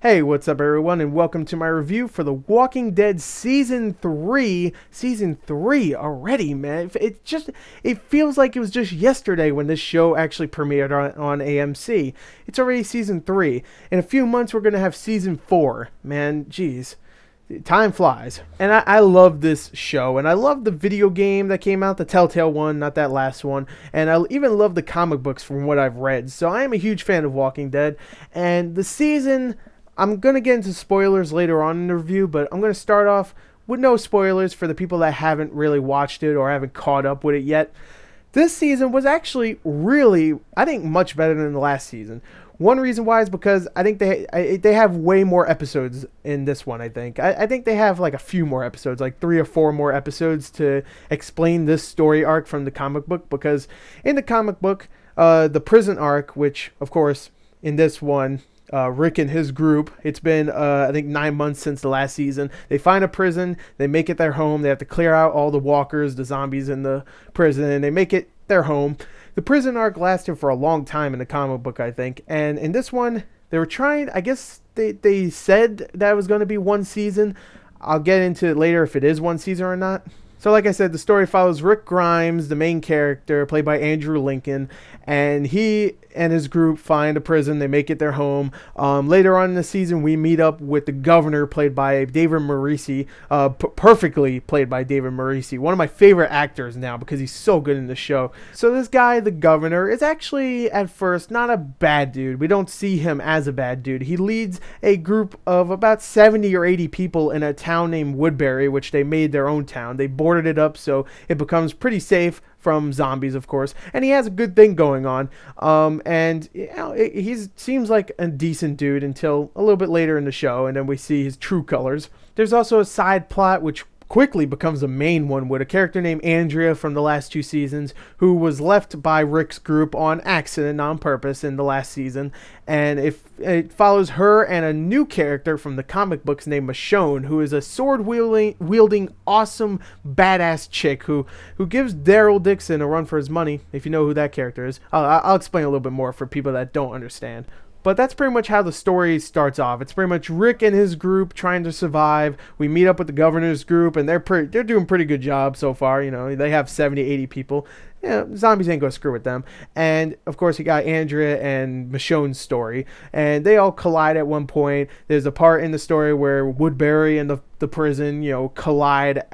Hey, what's up everyone, and welcome to my review for The Walking Dead Season 3. Season 3 already, man. It feels like it was just yesterday when this show actually premiered on AMC. It's already Season 3. In a few months, we're going to have Season 4. Man, jeez. Time flies. And I love this show, and I love the video game that came out, the Telltale one, not that last one, and I even love the comic books from what I've read. So I am a huge fan of Walking Dead, and the season, I'm going to get into spoilers later on in the review, but I'm going to start off with no spoilers for the people that haven't really watched it or haven't caught up with it yet. This season was actually really, I think, much better than the last season. One reason why is because I think they have way more episodes in this one, I think. I think they have like a few more episodes, like 3 or 4 more episodes to explain this story arc from the comic book. Because in the comic book, the prison arc, which, of course, in this one, Rick and his group, it's been, I think, 9 months since the last season. They find a prison, they make it their home, they have to clear out all the walkers, the zombies in the prison, and they make it their home. The prison arc lasted for a long time in the comic book, I think. And in this one, they were trying, I guess they said that it was going to be one season. I'll get into it later if it is one season or not. So like I said, the story follows Rick Grimes, the main character, played by Andrew Lincoln, and he and his group find a prison. They make it their home. Later on in the season, we meet up with the governor, played by David Morrissey, perfectly played by David Morrissey, one of my favorite actors now because he's so good in the show. So this guy, the governor, is actually at first not a bad dude. We don't see him as a bad dude. He leads a group of about 70 or 80 people in a town named Woodbury, which they made their own town. They boarded it up so it becomes pretty safe from zombies, of course, and he has a good thing going on. And you know, he seems like a decent dude until a little bit later in the show, and then we see his true colors. There's also a side plot which quickly becomes a main one with a character named Andrea from the last 2 seasons who was left by Rick's group on accident, on purpose, in the last season. And it follows her and a new character from the comic books named Michonne, who is a sword-wielding, awesome, badass chick who gives Daryl Dixon a run for his money, if you know who that character is. I'll explain a little bit more for people that don't understand. But that's pretty much how the story starts off. It's pretty much Rick and his group trying to survive. We meet up with the governor's group, and they're doing a pretty good job so far. You know, they have 70, 80 people. Yeah, zombies ain't gonna screw with them. And of course, you got Andrea and Michonne's story, and they all collide at one point. There's a part in the story where Woodbury and the prison, you know, collide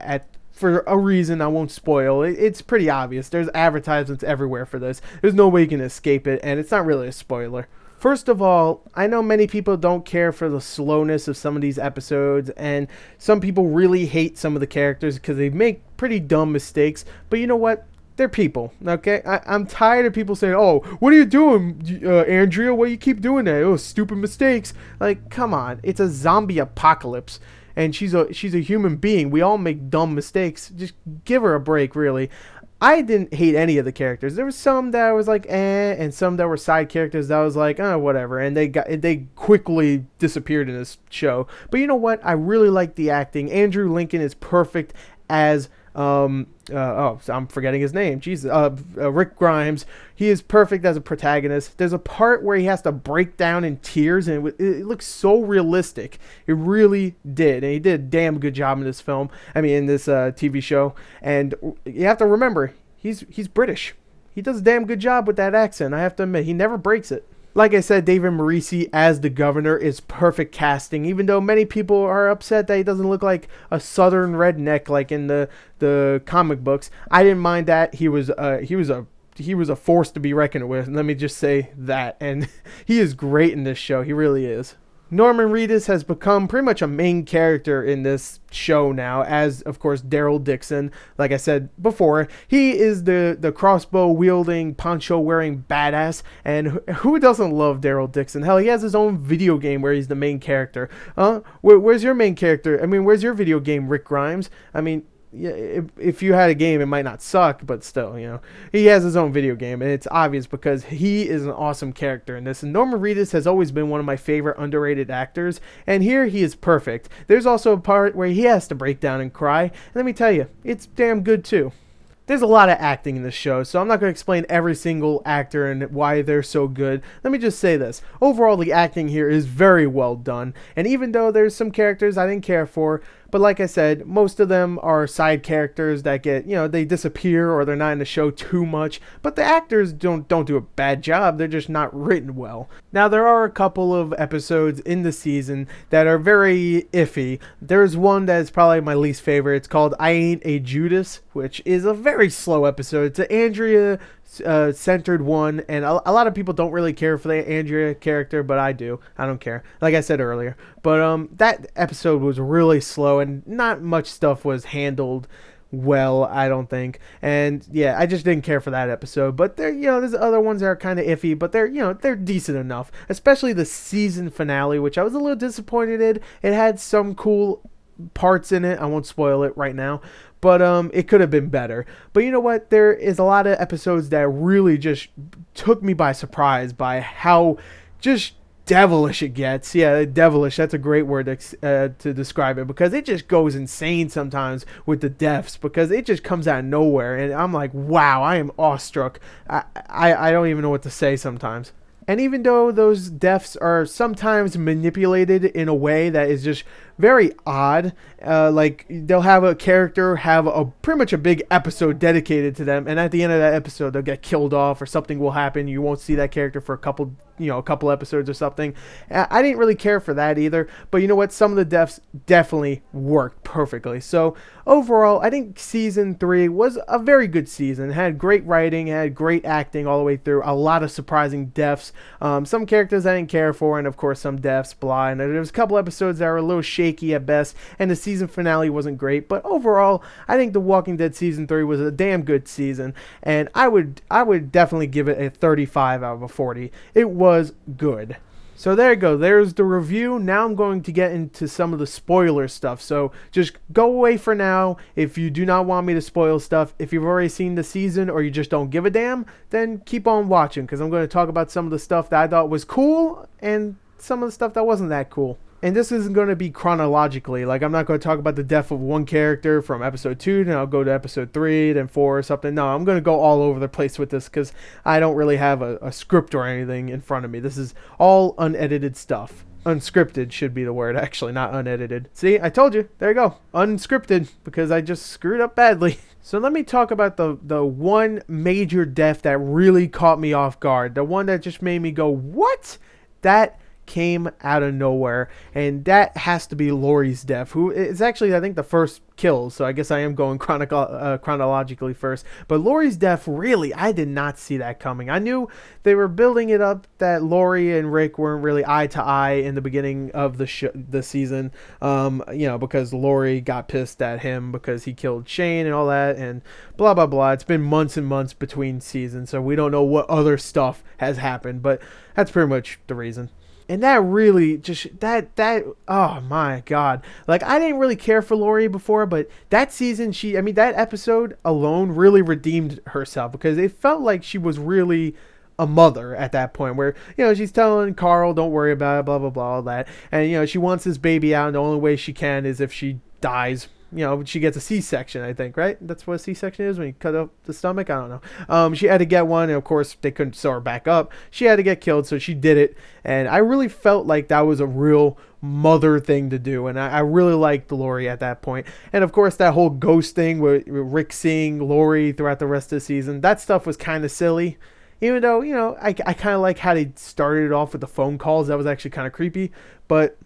for a reason I won't spoil. It's pretty obvious. There's advertisements everywhere for this. There's no way you can escape it, and it's not really a spoiler. First of all, I know many people don't care for the slowness of some of these episodes, and some people really hate some of the characters because they make pretty dumb mistakes, but you know what? They're people, okay? I'm tired of people saying, oh, what are you doing, Andrea? Why you keep doing that? Oh, stupid mistakes. Like, come on. It's a zombie apocalypse, and she's a human being. We all make dumb mistakes. Just give her a break, really. I didn't hate any of the characters. There was some that I was like, and some that were side characters that I was like, oh, whatever. And they quickly disappeared in this show. But you know what? I really like the acting. Andrew Lincoln is perfect as I'm forgetting his name. Jesus, Rick Grimes. He is perfect as a protagonist. There's a part where he has to break down in tears, and it looks so realistic. It really did, and he did a damn good job in this film. I mean, in this TV show. And you have to remember, he's British. He does a damn good job with that accent. I have to admit, he never breaks it. Like I said, David Morrissey as the governor is perfect casting, even though many people are upset that he doesn't look like a southern redneck like in the comic books. I didn't mind that. He was a force to be reckoned with. Let me just say that. And he is great in this show. He really is. Norman Reedus has become pretty much a main character in this show now, as, of course, Daryl Dixon. Like I said before, he is the crossbow-wielding, poncho-wearing badass, and who doesn't love Daryl Dixon? Hell, he has his own video game where he's the main character. Where's your main character? I mean, where's your video game, Rick Grimes? I mean, yeah, if you had a game, it might not suck, but still, you know, he has his own video game, and it's obvious because he is an awesome character in this. And Norman Reedus has always been one of my favorite underrated actors, and here he is perfect. There's also a part where he has to break down and cry, and let me tell you, it's damn good too. there's a lot of acting in this show, so I'm not going to explain every single actor and why they're so good. Let me just say this. Overall, the acting here is very well done, and even though there's some characters I didn't care for, but like I said, most of them are side characters that get, they disappear or they're not in the show too much, but the actors don't do a bad job, they're just not written well. Now, there are a couple of episodes in the season that are very iffy. There's one that is probably my least favorite. It's called I Ain't a Judas, which is a very slow episode. It's an Andrea centered one, and a lot of people don't really care for the Andrea character, but I do. I don't care, like I said earlier. But that episode was really slow, and not much stuff was handled well, I don't think. And yeah, I just didn't care for that episode. But there, there's other ones that are kind of iffy, but they're decent enough. Especially the season finale, which I was a little disappointed in. It had some cool parts in it. I won't spoil it right now, but it could have been better. But you know what? There is a lot of episodes that really just took me by surprise by how just devilish it gets. Yeah, devilish, that's a great word to describe it, because it just goes insane sometimes with the deaths, because it just comes out of nowhere, and I'm like, wow, I am awestruck. I don't even know what to say sometimes. And even though those deaths are sometimes manipulated in a way that is just very odd, like they'll have a character have pretty much a big episode dedicated to them, and at the end of that episode they'll get killed off or something will happen. You won't see that character for a couple episodes or something. I didn't really care for that either, but you know what? Some of the deaths definitely worked perfectly. So overall, I think season 3 was a very good season. It had great writing, it had great acting all the way through, a lot of surprising deaths, some characters I didn't care for, and of course some deaths, blah, and there was a couple episodes that were a little shaky at best, and the season finale wasn't great. But overall, I think The Walking Dead season 3 was a damn good season, and I would definitely give it a 35 out of a 40. It was good. So there you go. There's the review. Now I'm going to get into some of the spoiler stuff. So just go away for now if you do not want me to spoil stuff. If you've already seen the season or you just don't give a damn, then keep on watching, because I'm going to talk about some of the stuff that I thought was cool and some of the stuff that wasn't that cool. And this isn't going to be chronologically. Like, I'm not going to talk about the death of one character from episode 2, then I'll go to episode 3, then 4 or something. No, I'm going to go all over the place with this, because I don't really have a script or anything in front of me. This is all unedited stuff. Unscripted should be the word, actually, not unedited. See, I told you. There you go. Unscripted, because I just screwed up badly. So let me talk about the one major death that really caught me off guard. The one that just made me go, what? That came out of nowhere, and that has to be Laurie's death, who is actually, I think, the first kill, so I guess I am going chronologically first. But Laurie's death, really, I did not see that coming. I knew they were building it up that Laurie and Rick weren't really eye to eye in the beginning of the season, because Laurie got pissed at him because he killed Shane and all that, and blah blah blah. It's been months and months between seasons, so we don't know what other stuff has happened, but that's pretty much the reason. And that really just, oh my God. Like, I didn't really care for Laurie before, but that season, that episode alone really redeemed herself, because it felt like she was really a mother at that point, where, she's telling Carl, don't worry about it, blah, blah, blah, all that. And, she wants this baby out, and the only way she can is if she dies. She gets a C-section, I think, right? That's what a C-section is, when you cut up the stomach? I don't know. She had to get one, and of course, they couldn't sew her back up. She had to get killed, so she did it. And I really felt like that was a real mother thing to do, and I really liked Laurie at that point. And of course, that whole ghost thing with Rick seeing Laurie throughout the rest of the season, that stuff was kind of silly. Even though, I kind of like how they started it off with the phone calls. That was actually kind of creepy. But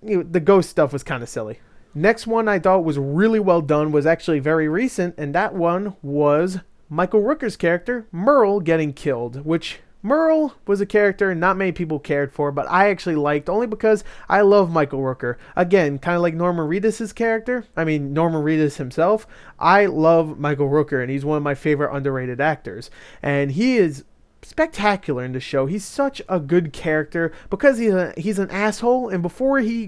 the ghost stuff was kind of silly. Next one I thought was really well done was actually very recent, and that one was Michael Rooker's character, Merle, getting killed, which Merle was a character not many people cared for, but I actually liked, only because I love Michael Rooker. Again, kind of like Norman Reedus' character. Norman Reedus himself. I love Michael Rooker, and he's one of my favorite underrated actors. And he is spectacular in the show. He's such a good character, because he's an asshole, and before he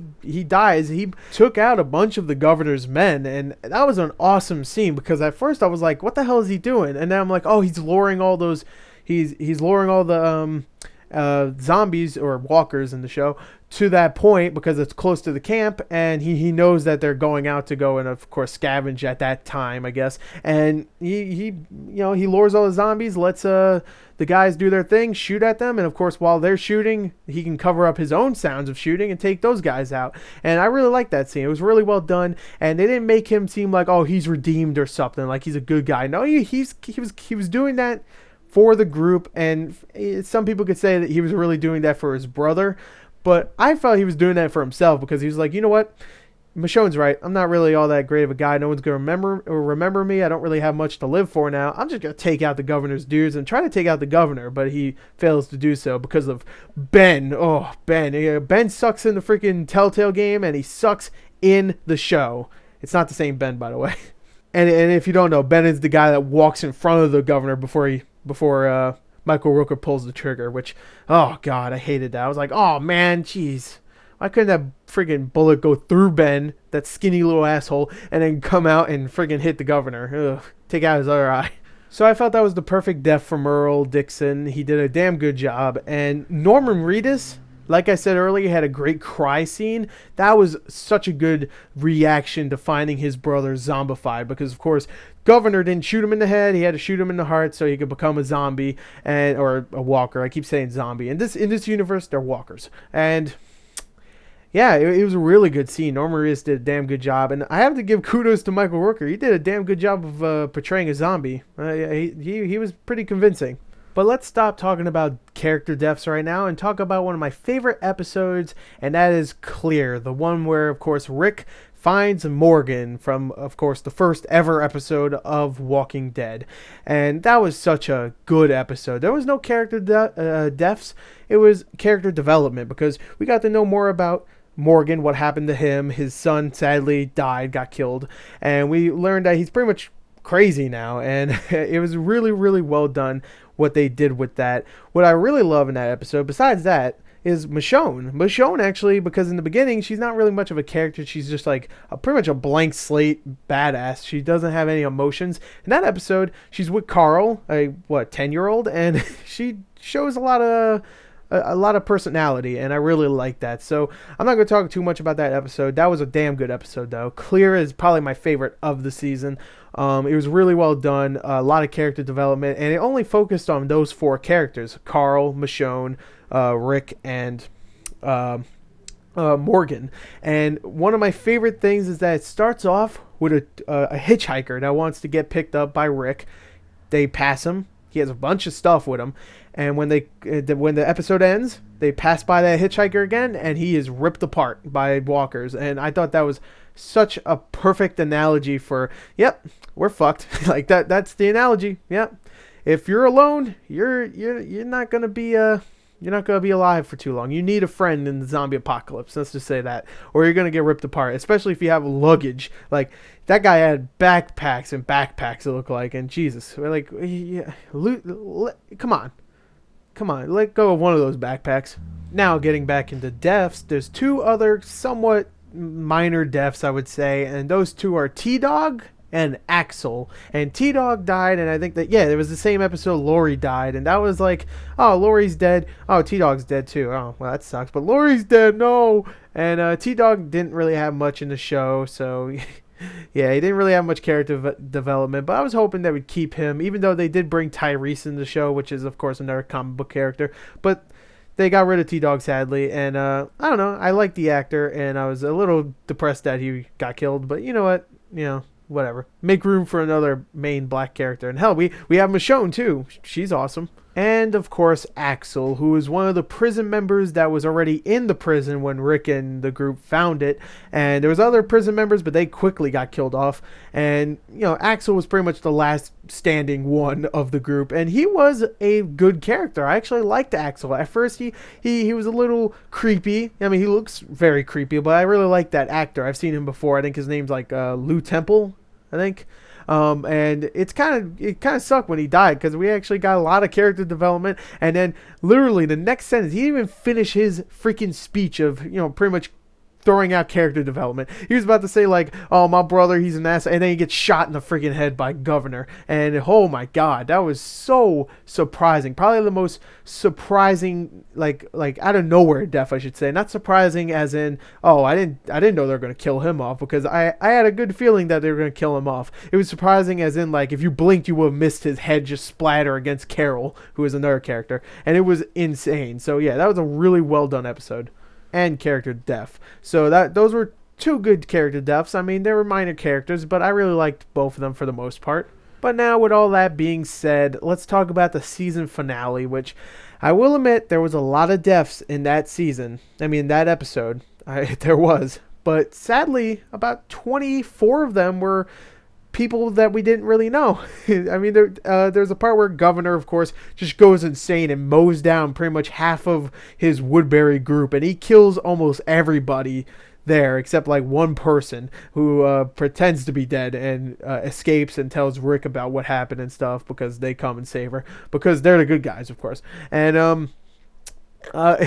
dies, he took out a bunch of the governor's men, and that was an awesome scene, because at first I was like, what the hell is he doing? And then I'm like, oh, he's luring all those, he's luring all the zombies or walkers in the show to that point because it's close to the camp, and he knows that they're going out to go and of course scavenge at that time, I guess. And he lures all the zombies, lets the guys do their thing, shoot at them, and of course while they're shooting, he can cover up his own sounds of shooting and take those guys out. And I really like that scene. It was really well done, and they didn't make him seem like, oh, he's redeemed or something, like he's a good guy. No, he was doing that for the group, and some people could say that he was really doing that for his brother. But I felt he was doing that for himself because he was like, you know what? Michonne's right. I'm not really all that great of a guy. No one's going to remember me. I don't really have much to live for now. I'm just going to take out the governor's dudes and try to take out the governor. But he fails to do so because of Ben. Oh, Ben. Ben sucks in the freaking Telltale game, and he sucks in the show. It's not the same Ben, by the way. And if you don't know, Ben is the guy that walks in front of the governor before Michael Rooker pulls the trigger, which, oh God, I hated that. I was like, oh man, jeez. Why couldn't that friggin' bullet go through Ben, that skinny little asshole, and then come out and friggin' hit the governor? Ugh, take out his other eye. So I felt that was the perfect death for Merle Dixon. He did a damn good job. And Norman Reedus, like I said earlier, had a great cry scene. That was such a good reaction to finding his brother zombified, because of course Governor didn't shoot him in the head. He had to shoot him in the heart so he could become a zombie or a walker. I keep saying zombie. In this universe, they're walkers. And yeah, it was a really good scene. Norman Reedus did a damn good job, and I have to give kudos to Michael Rooker. He did a damn good job of portraying a zombie. He was pretty convincing. But let's stop talking about character deaths right now and talk about one of my favorite episodes, and that is Clear, the one where, of course, Rick finds Morgan from, of course, the first ever episode of Walking Dead. And that was such a good episode. There was no character deaths. It was character development, because we got to know more about Morgan, what happened to him. His son sadly died, got killed, and we learned that he's pretty much crazy now, and it was really, really well done what they did with that. What I really love in that episode, besides that, is Michonne. Michonne, actually, because in the beginning, she's not really much of a character. She's just like pretty much a blank slate badass. She doesn't have any emotions. In that episode, she's with Carl, a 10-year-old, and she shows a lot of personality, and I really like that. So I'm not going to talk too much about that episode. That was a damn good episode, though. Clear is probably my favorite of the season. It was really well done, a lot of character development, and it only focused on those four characters: Carl, Michonne, Rick, and Morgan. And one of my favorite things is that it starts off with a hitchhiker that wants to get picked up by Rick. They pass him. He has a bunch of stuff with him, and when the episode ends, they pass by that hitchhiker again, and he is ripped apart by walkers. And I thought that was such a perfect analogy for, yep, we're fucked. Like that's the analogy. Yep, if you're alone, you're not gonna be alive for too long. You need a friend in the zombie apocalypse. Let's just say that, or you're gonna get ripped apart. Especially if you have luggage. Like that guy had backpacks and backpacks. It looked like, and Jesus, we're like, yeah, come on, let go of one of those backpacks. Now, getting back into deaths, there's two other somewhat minor deaths, I would say, and those two are T-Dog and Axel. And T-Dog died, and I think that, it was the same episode Lori died, and that was like, oh, Lori's dead. Oh, T-Dog's dead too. Oh, well, that sucks, but Lori's dead, no. And T-Dog didn't really have much in the show, so yeah, he didn't really have much character development, but I was hoping they would keep him, even though they did bring Tyrese in the show, which is, of course, another comic book character. But they got rid of T-Dog, sadly, and I don't know, I like the actor, and I was a little depressed that he got killed, but you know what, whatever. Make room for another main black character. And hell, we have Michonne too. She's awesome. And of course, Axel, who is one of the prison members that was already in the prison when Rick and the group found it. And there was other prison members, but they quickly got killed off. And, Axel was pretty much the last standing one of the group. And he was a good character. I actually liked Axel. At first, he was a little creepy. I mean, he looks very creepy, but I really like that actor. I've seen him before. I think his name's like Lou Temple, I think. And it kind of sucked when he died, because we actually got a lot of character development, and then literally the next sentence, he didn't even finish his freaking speech of, pretty much throwing out character development. He was about to say like, "Oh, my brother, he's an ass," and then he gets shot in the freaking head by Governor. And oh my god, that was so surprising. Probably the most surprising, like out of nowhere death, I should say. Not surprising as in, oh, I didn't know they were gonna kill him off, because I had a good feeling that they were gonna kill him off. It was surprising as in, like, if you blinked, you would have missed his head just splatter against Carol, who is another character, and it was insane. So yeah, that was a really well done episode. And character death. So those were two good character deaths. I mean, they were minor characters, but I really liked both of them for the most part. But now, with all that being said, let's talk about the season finale, which I will admit there was a lot of deaths in that season. I mean, that episode. There was. But sadly, about 24 of them were people that we didn't really know. I mean, there's a part where Governor, of course, just goes insane and mows down pretty much half of his Woodbury group, and he kills almost everybody there except like one person who pretends to be dead and escapes and tells Rick about what happened and stuff, because they come and save her, because they're the good guys, of course. And a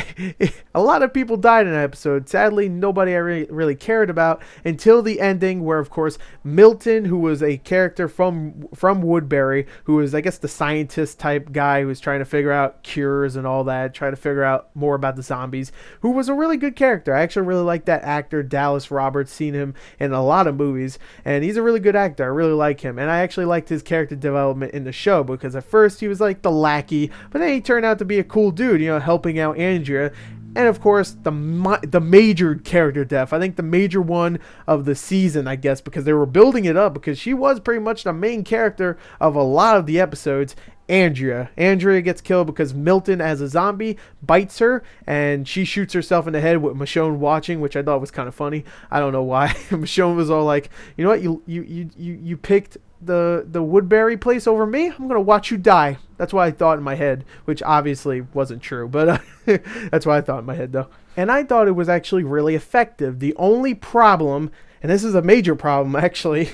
lot of people died in that episode. Sadly, nobody I really cared about until the ending, where, of course, Milton, who was a character from Woodbury, who was, I guess, the scientist type guy who was trying to figure out cures and all that, trying to figure out more about the zombies, who was a really good character. I actually really like that actor, Dallas Roberts. Seen him in a lot of movies, and he's a really good actor. I really like him, and I actually liked his character development in the show, because at first he was like the lackey, but then he turned out to be a cool dude, helping out Andrea. And of course, the major character death, I think the major one of the season, I guess, because they were building it up, because she was pretty much the main character of a lot of the episodes. Andrea gets killed because Milton, as a zombie, bites her, and she shoots herself in the head with Michonne watching, which I thought was kind of funny. I don't know why. Michonne was all like, "You know what, you picked the Woodbury place over me? I'm gonna watch you die." That's what I thought in my head, which obviously wasn't true, but that's what I thought in my head, though. And I thought it was actually really effective. The only problem, and this is a major problem actually,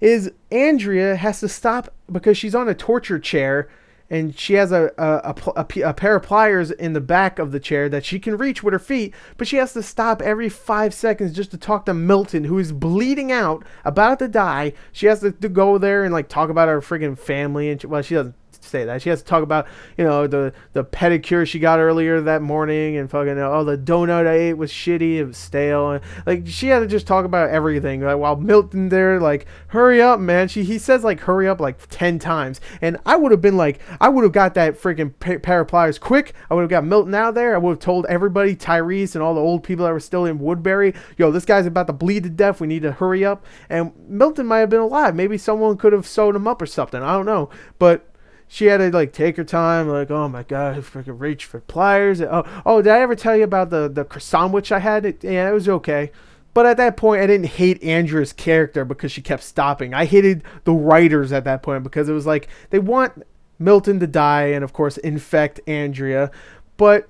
is Andrea has to stop because she's on a torture chair, and she has a pair of pliers in the back of the chair that she can reach with her feet, but she has to stop every 5 seconds just to talk to Milton, who is bleeding out, about to die. She has to go there and like talk about her friggin' family, and she doesn't say that. She has to talk about, the pedicure she got earlier that morning, and fucking, the donut I ate was shitty, it was stale, and like she had to just talk about everything, like, while Milton there, like, hurry up, man. He says like hurry up like 10 times, and I would have been like, I would have got that freaking pair of pliers quick. I would have got Milton out there. I would have told everybody, Tyrese and all the old people that were still in Woodbury, yo, this guy's about to bleed to death, we need to hurry up. And Milton might have been alive. Maybe someone could have sewed him up or something, I don't know, but she had to like take her time, like, oh my god, I freaking reach for pliers. Oh, did I ever tell you about the croissant which I had? Yeah, it was okay. But at that point, I didn't hate Andrea's character because she kept stopping. I hated the writers at that point, because it was like they want Milton to die and, of course, infect Andrea, but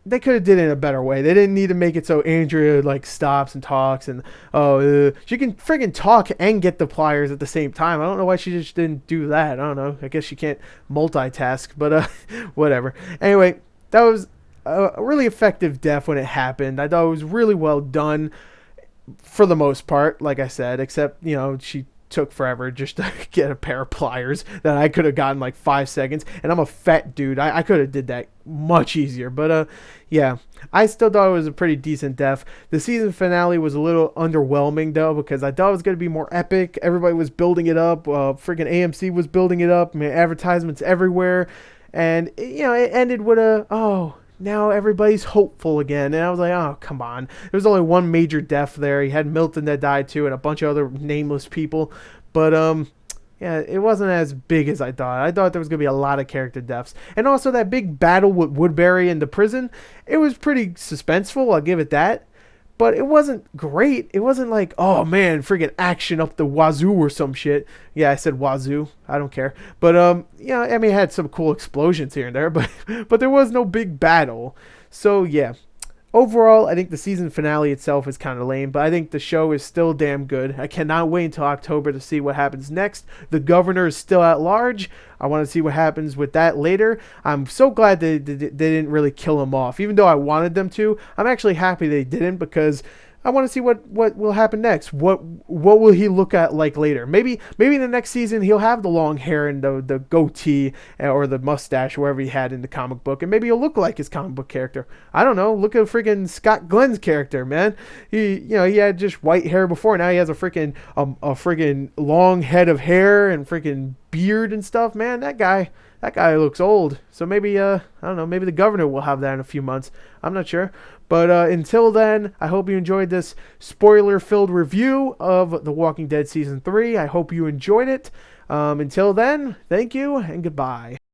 they could have did it in a better way. They didn't need to make it so Andrea like stops and talks, and she can friggin' talk and get the pliers at the same time. I don't know why she just didn't do that. I don't know. I guess she can't multitask, but whatever. Anyway, that was a really effective death when it happened. I thought it was really well done for the most part, like I said, except, she took forever just to get a pair of pliers that I could have gotten like 5 seconds, and I'm a fat dude. I could have did that much easier, but yeah, I still thought it was a pretty decent death. The season finale was a little underwhelming though, because I thought it was going to be more epic. Everybody was building it up. Freaking AMC was building it up. I mean, advertisements everywhere, and it ended with now everybody's hopeful again. And I was like, oh, come on. There was only one major death there. You had Milton that died too, and a bunch of other nameless people. But, yeah, it wasn't as big as I thought. I thought there was going to be a lot of character deaths. And also that big battle with Woodbury in the prison, it was pretty suspenseful, I'll give it that. But it wasn't great. It wasn't like, oh man, freaking action up the wazoo or some shit. Yeah, I said wazoo. I don't care. But it had some cool explosions here and there, but there was no big battle. So yeah, overall, I think the season finale itself is kind of lame, but I think the show is still damn good. I cannot wait until October to see what happens next. The governor is still at large. I want to see what happens with that later. I'm so glad they didn't really kill him off. Even though I wanted them to, I'm actually happy they didn't, because I want to see what will happen next. What will he look at like later? Maybe in the next season he'll have the long hair and the goatee or the mustache, wherever he had in the comic book, and maybe he'll look like his comic book character. I don't know. Look at freaking Scott Glenn's character, man. He had just white hair before. Now he has a freaking long head of hair and freaking beard and stuff. Man, that guy looks old. So maybe I don't know, maybe the governor will have that in a few months. I'm not sure. But until then, I hope you enjoyed this spoiler-filled review of The Walking Dead Season 3. I hope you enjoyed it. Until then, thank you and goodbye.